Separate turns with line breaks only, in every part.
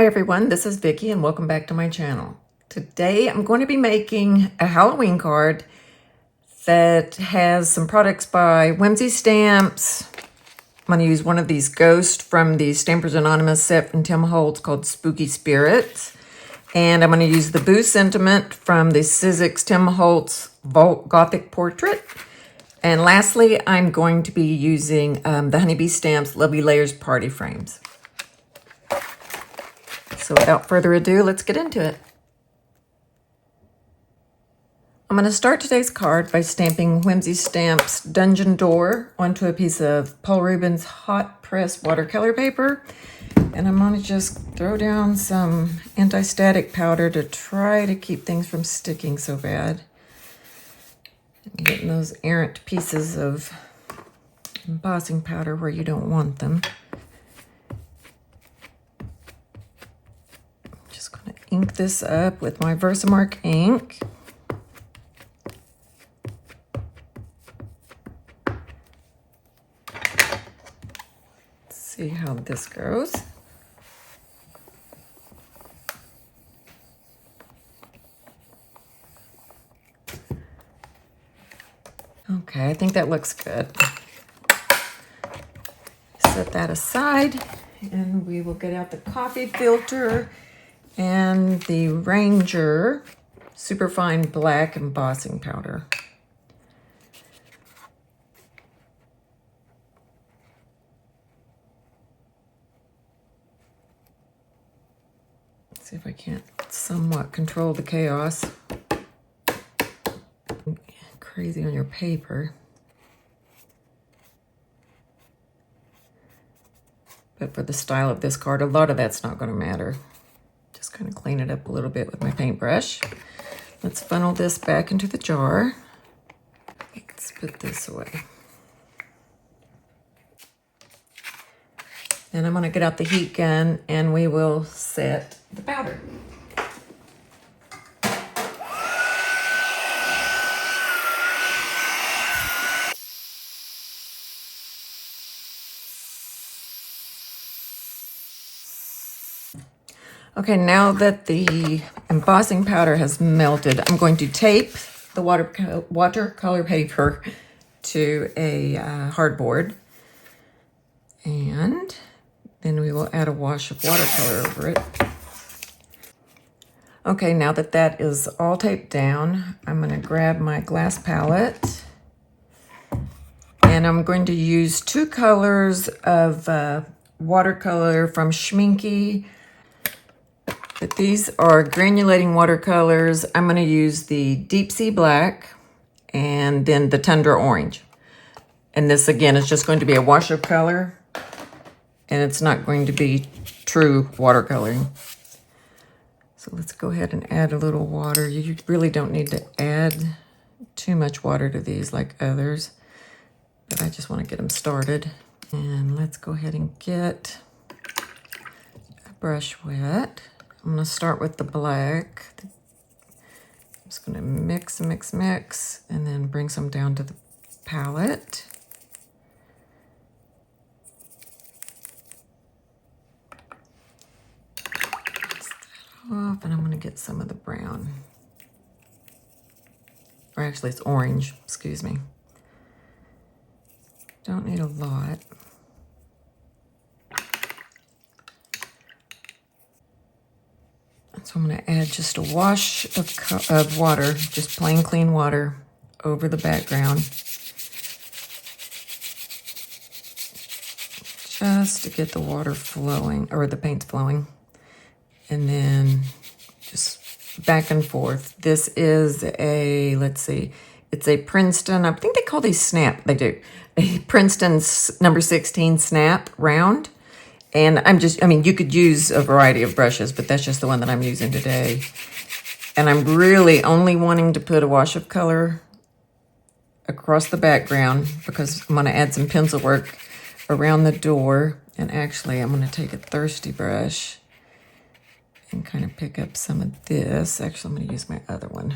Hi everyone, this is Vicki and welcome back to my channel. Today I'm going to be making a Halloween card that has some products by Whimsy stamps. I'm going to use one of these ghosts from the Stampers Anonymous set from Tim Holtz called Spooky Spirits. And I'm going to use the Boo Sentiment from the Sizzix Tim Holtz Gothic Portrait. And lastly, I'm going to be using the Honeybee Stamps Lovely Layers Party Frames. So without further ado, let's get into it. I'm going to start today's card by stamping Whimsy Stamps Dungeon Door onto a piece of Paul Rubens hot press watercolor paper. And I'm going to just throw down some anti-static powder to try to keep things from sticking so bad. And getting those errant pieces of embossing powder where you don't want them. Ink this up with my Watermark ink. Let's see how this goes. Okay, I think that looks good. Set that aside and we will get out the coffee filter and the Ranger Superfine Black Embossing Powder. Let's see if I can't somewhat control the chaos. Crazy on your paper. But for the style of this card, a lot of that's not going to matter. Just kind of clean it up a little bit with my paintbrush. Let's funnel this back into the jar. Let's put this away. And I'm going to get out the heat gun and we will set the powder. Okay, now that the embossing powder has melted, I'm going to tape the watercolor paper to a hardboard. And then we will add a wash of watercolor over it. Okay, now that that is all taped down, I'm going to grab my glass palette. And I'm going to use two colors of watercolor from Schmincke. But these are granulating watercolors. I'm going to use the Deep Sea Black and then the Tundra Orange. And this again is just going to be a wash of color and it's not going to be true watercoloring. So let's go ahead and add a little water. You really don't need to add too much water to these like others, but I just want to get them started. And let's go ahead and get a brush wet. I'm going to start with the black. I'm just going to mix, and then bring some down to the palette. Mix that off, and I'm going to get some of the brown. Or actually, it's orange, excuse me. Don't need a lot. So I'm going to add just a wash of water, just plain clean water over the background. Just to get the water flowing, or the paint flowing. And then just back and forth. This is a, let's see, it's a Princeton, I think they call these snap, they do. A Princeton number 16 snap round. And you could use a variety of brushes, but that's just the one that I'm using today. And I'm really only wanting to put a wash of color across the background because I'm going to add some pencil work around the door. And actually, I'm going to take a thirsty brush and kind of pick up some of this. Actually, I'm going to use my other one.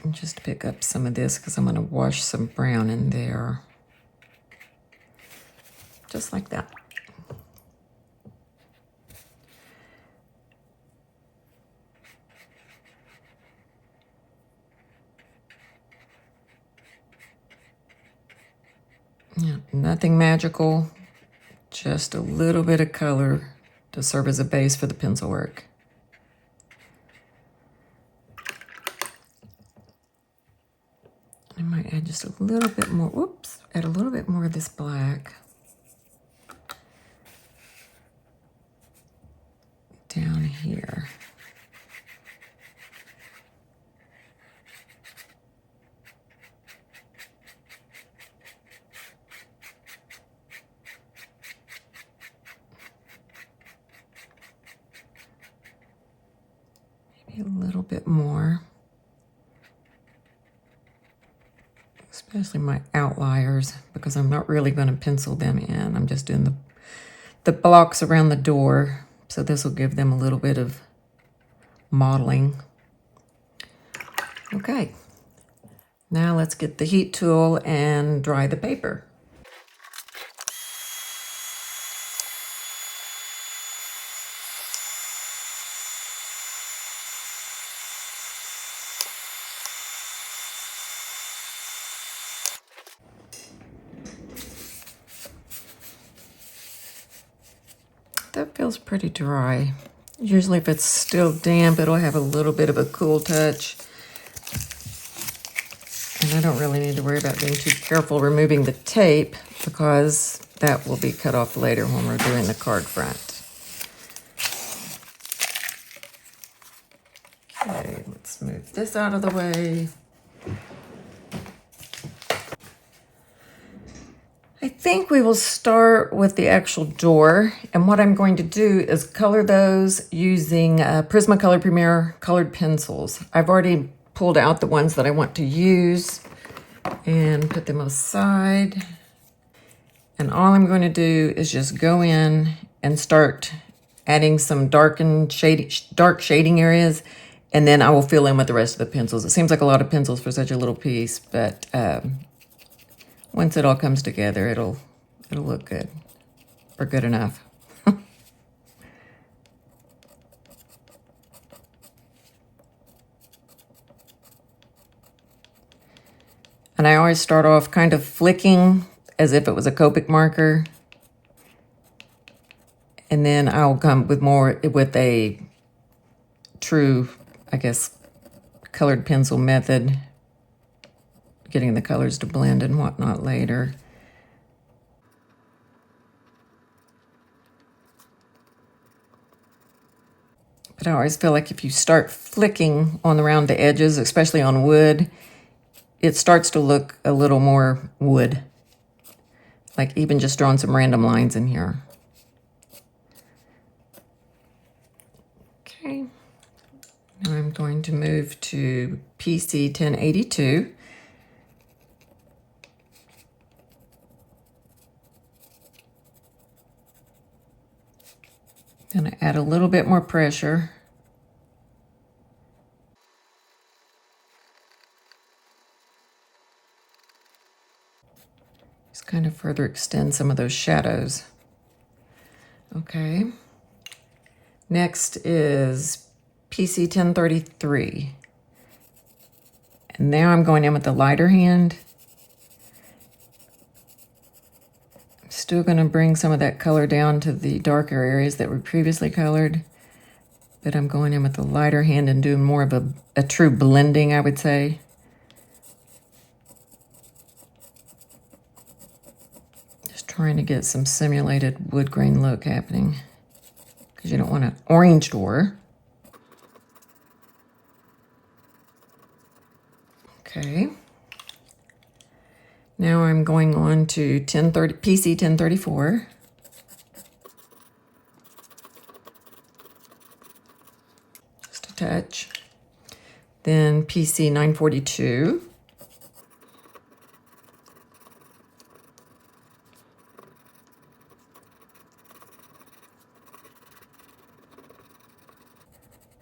And just pick up some of this because I'm going to wash some brown in there. just like that. Yeah, nothing magical, just a little bit of color to serve as a base for the pencil work. I might add just a little bit more, whoops, add a little bit more of this black down here. Maybe a little bit more. Especially my outliers, because I'm not really going to pencil them in. I'm just doing the blocks around the door. So this will give them a little bit of modeling. Okay, now let's get the heat tool and dry the paper. That feels pretty dry. Usually if it's still damp, it'll have a little bit of a cool touch. And I don't really need to worry about being too careful removing the tape, because that will be cut off later when we're doing the card front. Okay, let's move this out of the way. I think we will start with the actual door, and what I'm going to do is color those using Prismacolor Premier colored pencils. I've already pulled out the ones that I want to use and put them aside. And all I'm going to do is just go in and start adding some dark shading areas, and then I will fill in with the rest of the pencils. It seems like a lot of pencils for such a little piece, but once it all comes together, it'll look good, or good enough. And I always start off kind of flicking as if it was a Copic marker. And then I'll come with a true, I guess, colored pencil method, getting the colors to blend and whatnot later. But I always feel like if you start flicking around the edges, especially on wood, it starts to look a little more wood. Like even just drawing some random lines in here. Okay. Now I'm going to move to PC 1082. Gonna add a little bit more pressure. Just kind of further extend some of those shadows. Okay. Next is PC 1033. And now I'm going in with the lighter hand. I'm still going to bring some of that color down to the darker areas that were previously colored, but I'm going in with the lighter hand and doing more of a true blending, I would say. Just trying to get some simulated wood grain look happening, because you don't want an orange door. Okay. Now I'm going on to PC 1034. Just a touch. Then PC 942.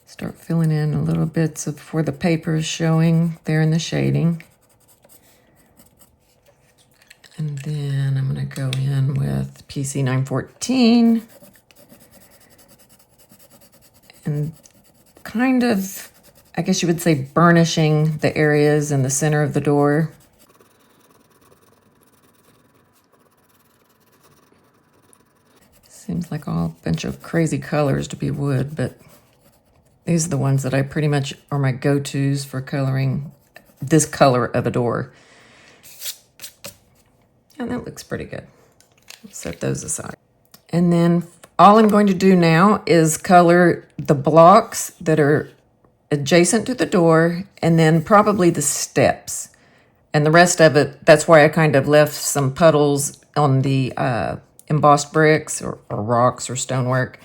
Start filling in a little bits of where the paper is showing there in the shading. And then I'm going to go in with PC 914. And kind of, I guess you would say, burnishing the areas in the center of the door. Seems like a bunch of crazy colors to be wood, but these are the ones that I pretty much are my go-tos for coloring this color of a door. And that looks pretty good. Set those aside. And then all I'm going to do now is color the blocks that are adjacent to the door, and then probably the steps. And the rest of it, that's why I kind of left some puddles on the embossed bricks or rocks or stonework,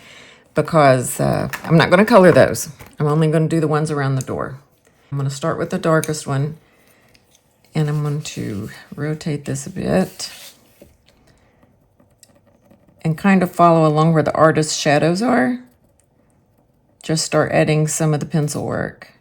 because I'm not going to color those. I'm only going to do the ones around the door. I'm going to start with the darkest one, and I'm going to rotate this a bit and kind of follow along where the artist's shadows are. Just start adding some of the pencil work.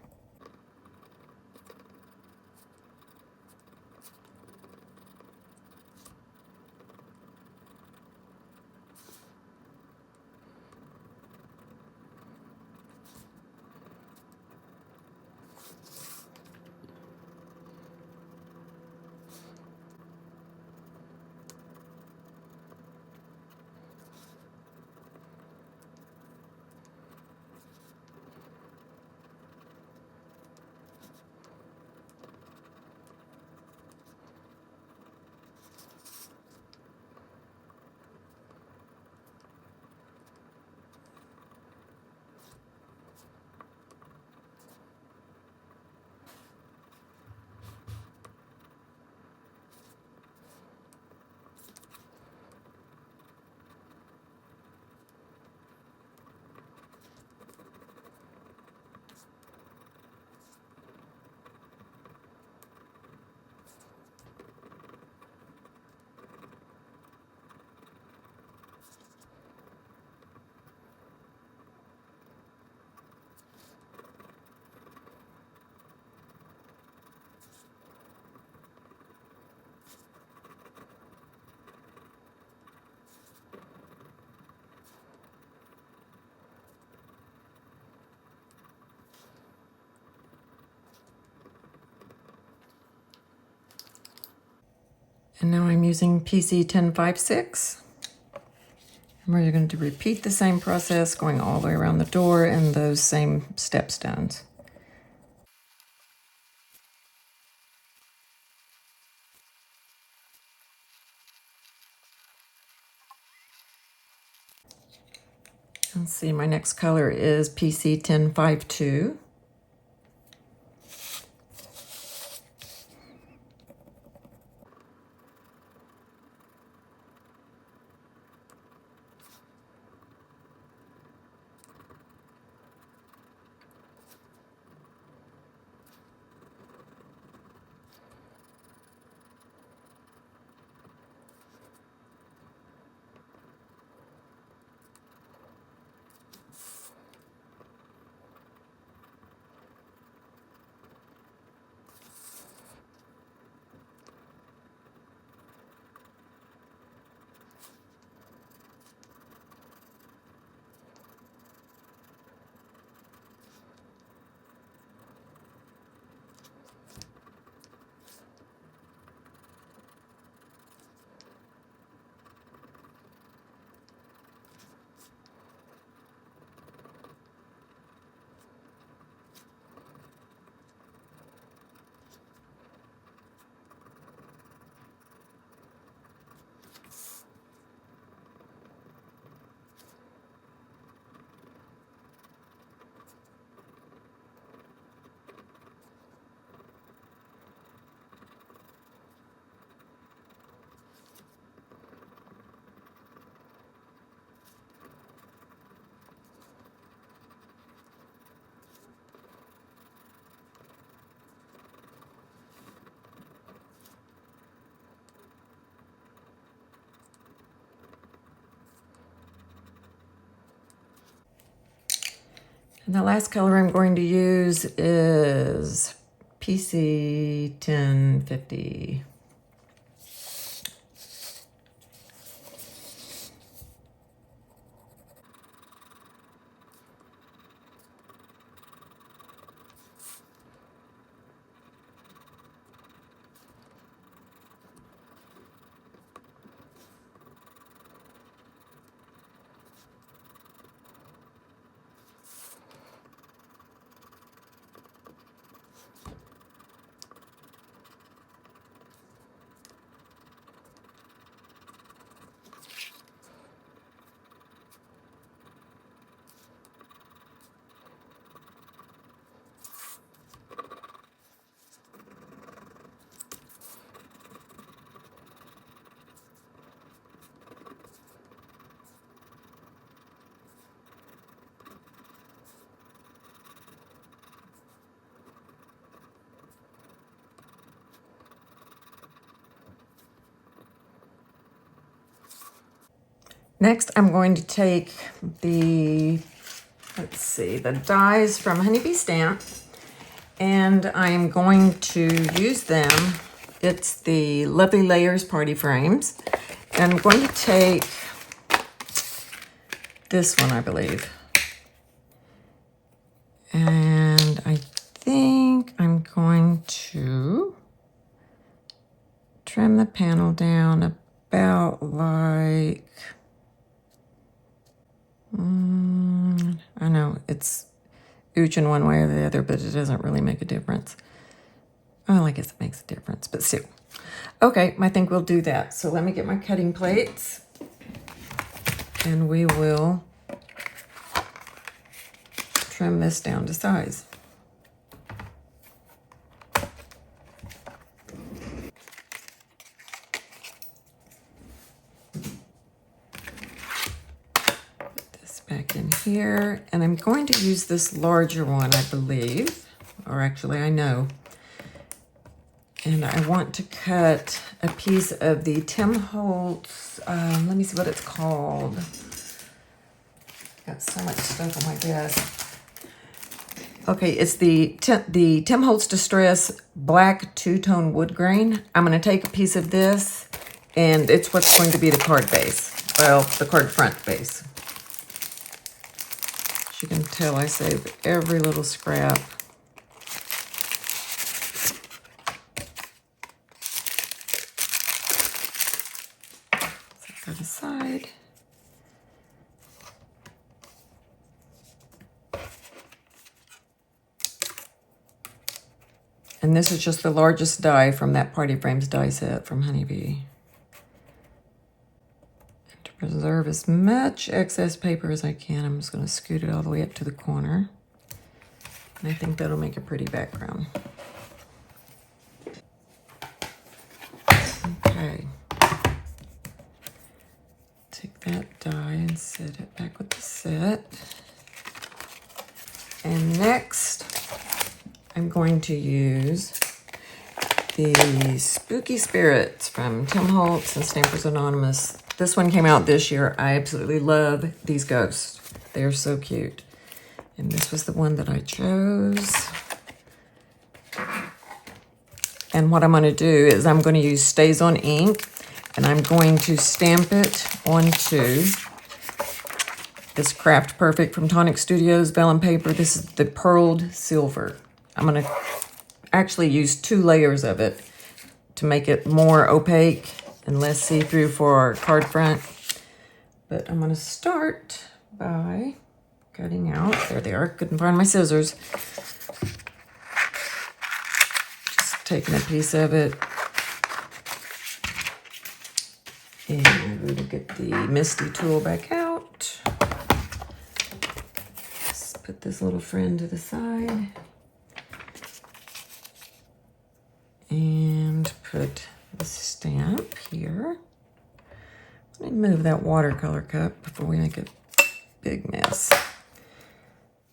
And now I'm using PC 1056. And we're going to repeat the same process, going all the way around the door and those same step stones. Let's see, my next color is PC 1052. And the last color I'm going to use is PC 1050. Next, I'm going to take the, let's see, the dies from Honeybee Stamp, and I'm going to use them. It's the Lovely Layers Party Frames. And I'm going to take this one, I believe. And I think I'm going to trim the panel down about like, I know it's ooching one way or the other, but it doesn't really make a difference. Well, I guess it makes a difference, but still. Okay, I think we'll do that. So let me get my cutting plates, and we will trim this down to size. Back in here, and I'm going to use this larger one, I believe, or actually I know. And I want to cut a piece of the Tim Holtz, let me see what it's called. Got so much stuff on my desk. Okay, it's the Tim Holtz Distress Black Two-Tone Wood Grain. I'm going to take a piece of this, and it's what's going to be the card base. Well, the card front base. As you can tell, I saved every little scrap. Set that aside. And this is just the largest die from that Party Frames die set from Honeybee. Preserve as much excess paper as I can. I'm just going to scoot it all the way up to the corner. And I think that'll make a pretty background. Okay. Take that die and set it back with the set. And next, I'm going to use the Spooky Spirits from Tim Holtz and Stampers Anonymous. This one came out this year. I absolutely love these ghosts. They are so cute. And this was the one that I chose. And what I'm going to do is I'm going to use Stays On ink, and I'm going to stamp it onto this Craft Perfect from Tonic Studios vellum paper. This is the pearled silver. I'm going to actually use 2 layers of it to make it more opaque and less see-through for our card front. But I'm going to start by cutting out. There they are. Couldn't find my scissors. Just taking a piece of it. And we will get the Misty tool back out. Just put this little friend to the side. And put the stamp here. Let me move that watercolor cup before we make a big mess.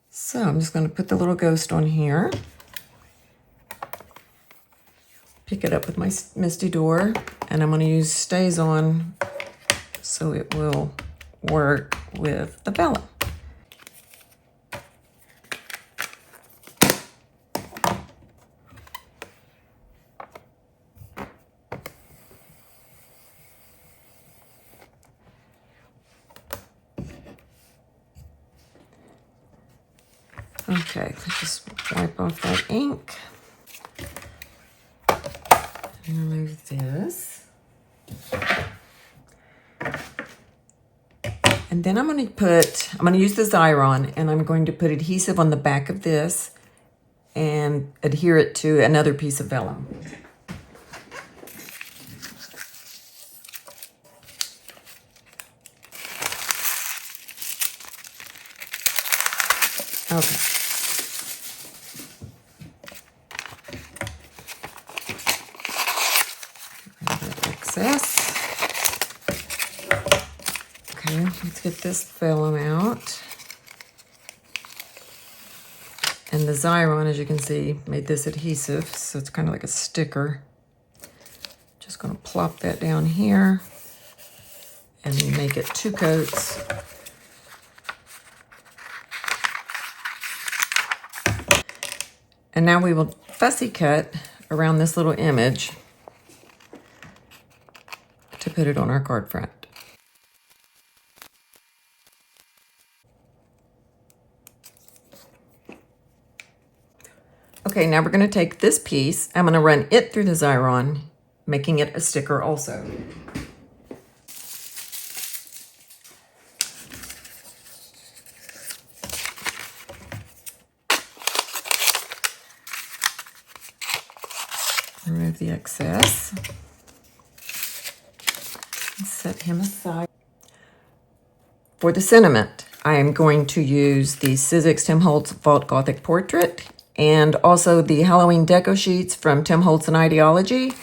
So I'm just going to put the little ghost on here. Pick it up with my Misty Door, and I'm going to use Stays On so it will work with the vellum. Okay, let's just wipe off that ink. And remove this. And then I'm going to use the Xyron, and I'm going to put adhesive on the back of this and adhere it to another piece of vellum. Okay. Excess. Okay, let's get this vellum out. And the Xyron, as you can see, made this adhesive, so it's kind of like a sticker. Just going to plop that down here. and make it 2 coats. And now we will fussy cut around this little image to put it on our card front. Okay, now we're going to take this piece. I'm going to run it through the Xyron, making it a sticker also. Remove the excess. And set him aside. For the sentiment, I am going to use the Sizzix Tim Holtz Vault Gothic Portrait and also the Halloween deco sheets from Tim Holtz and Idea-ology.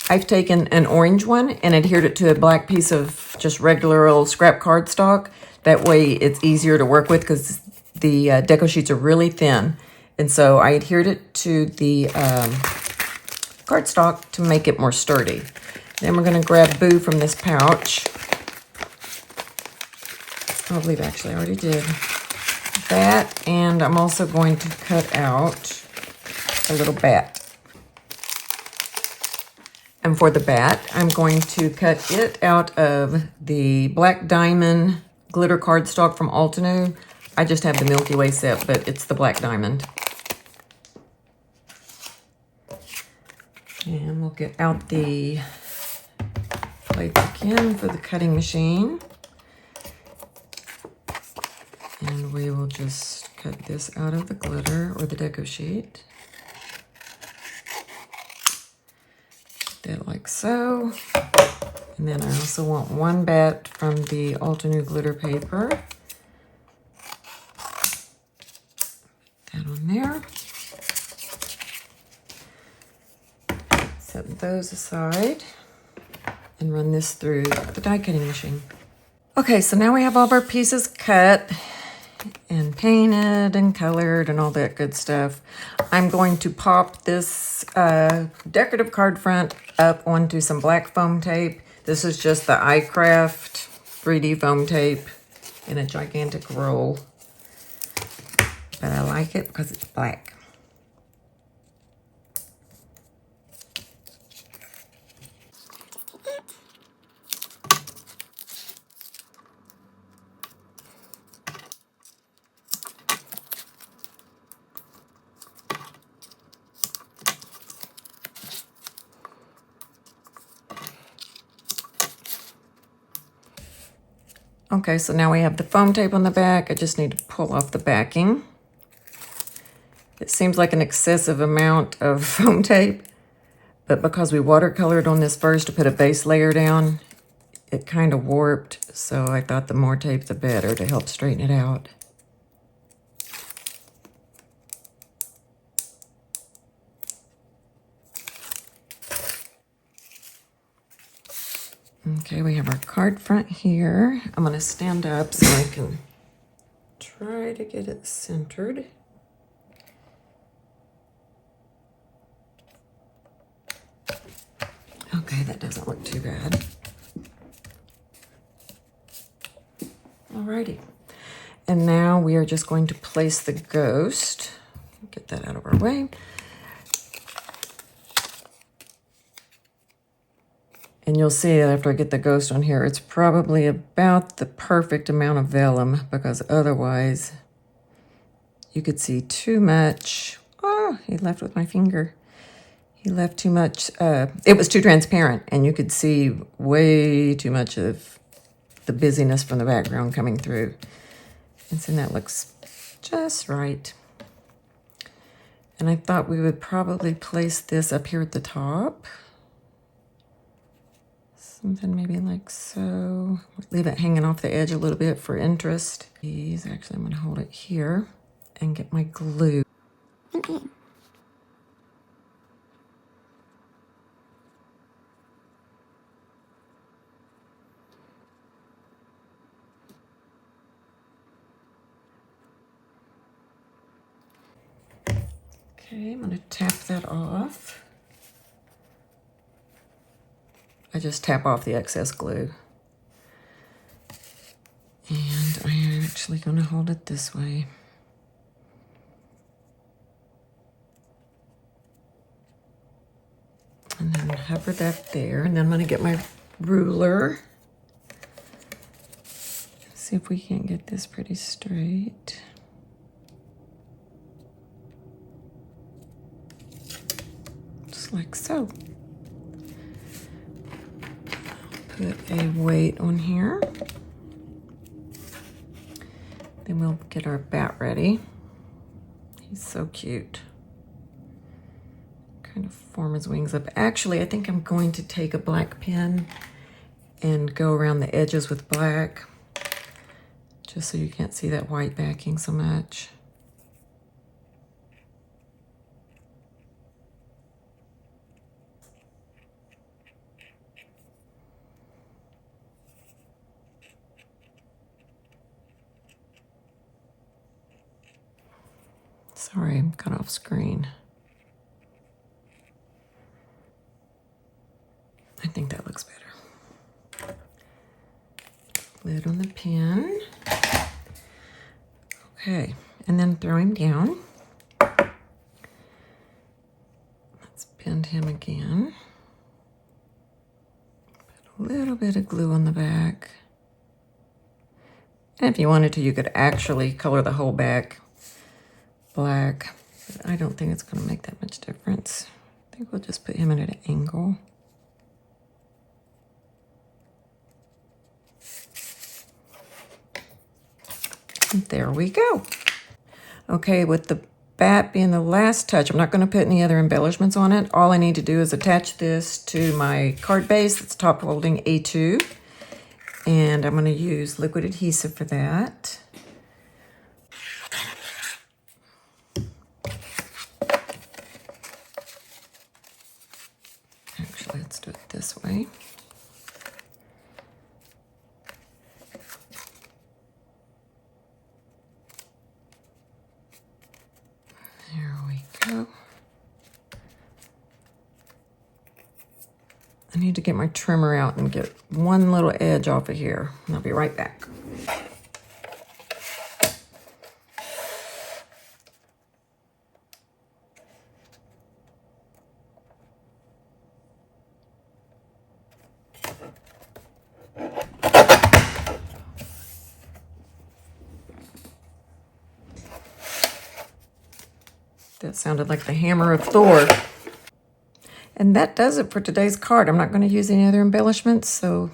I've taken an orange one and adhered it to a black piece of just regular old scrap cardstock. That way it's easier to work with because the deco sheets are really thin. And so I adhered it to the cardstock to make it more sturdy. Then we're going to grab Boo from this pouch. I believe actually I already did that, and I'm also going to cut out a little bat. And for the bat, I'm going to cut it out of the Black Diamond glitter cardstock from Altenew. I just have the Milky Way set, but it's the Black Diamond. And we'll get out the plates again for the cutting machine. And we will just cut this out of the glitter or the deco sheet. That like so. And then I also want one bat from the Altenew glitter paper. Put that on there. Set those aside and run this through the die cutting machine. Okay, so now we have all of our pieces cut and painted and colored and all that good stuff. I'm going to pop this decorative card front up onto some black foam tape. This is just the iCraft 3D foam tape in a gigantic roll. But I like it because it's black. Okay, so now we have the foam tape on the back. I just need to pull off the backing. It seems like an excessive amount of foam tape, but because we watercolored on this first to put a base layer down, it kind of warped, so I thought the more tape the better to help straighten it out. Okay, we have our card front here. I'm going to stand up so I can try to get it centered. Okay, that doesn't look too bad. Alrighty. And now we are just going to place the ghost. Get that out of our way. And you'll see after I get the ghost on here, it's probably about the perfect amount of vellum because otherwise you could see too much. Oh, he left with my finger. He left too much. It was too transparent and you could see way too much of the busyness from the background coming through. And so that looks just right. And I thought we would probably place this up here at the top. Something maybe like so. Leave it hanging off the edge a little bit for interest. Actually, I'm going to hold it here and get my glue.
Okay.
Okay, I'm going to tap that off. I just tap off the excess glue. actually going to hold it this way. And then hover that there. And then I'm going to get my ruler. See if we can't get this pretty straight. Just like so. Put a weight on here. Then we'll get our bat ready. He's so cute. Kind of form his wings up. Actually, I think I'm going to take a black pen and go around the edges with black, just so you can't see that white backing so much. Sorry, I'm cut off screen. I think that looks better. Lid on the pen. Okay, and then throw him down. Let's bend him again. Put a little bit of glue on the back. And if you wanted to, you could actually color the whole back black, but I don't think it's going to make that much difference. I think we'll just put him at an angle. And there we go. Okay, with the bat being the last touch, I'm not going to put any other embellishments on it. All I need to do is attach this to my card base that's top holding A2. And I'm going to use liquid adhesive for that. Actually, let's do it this way. There we go. I need to get my trimmer out and get one little edge off of here. And I'll be right back. That sounded like the hammer of Thor. And that does it for today's card. I'm not going to use any other embellishments, so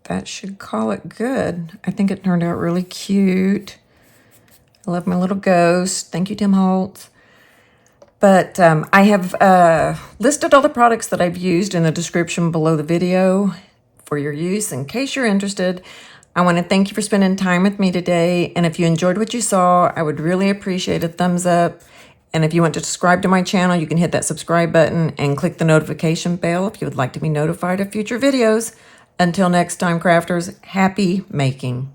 that should call it good. I think it turned out really cute. I love my little ghost. Thank you, Tim Holtz. But I have listed all the products that I've used in the description below the video for your use in case you're interested. I want to thank you for spending time with me today. And if you enjoyed what you saw, I would really appreciate a thumbs up. And if you want to subscribe to my channel, you can hit that subscribe button and click the notification bell if you would like to be notified of future videos. Until next time, crafters, happy making.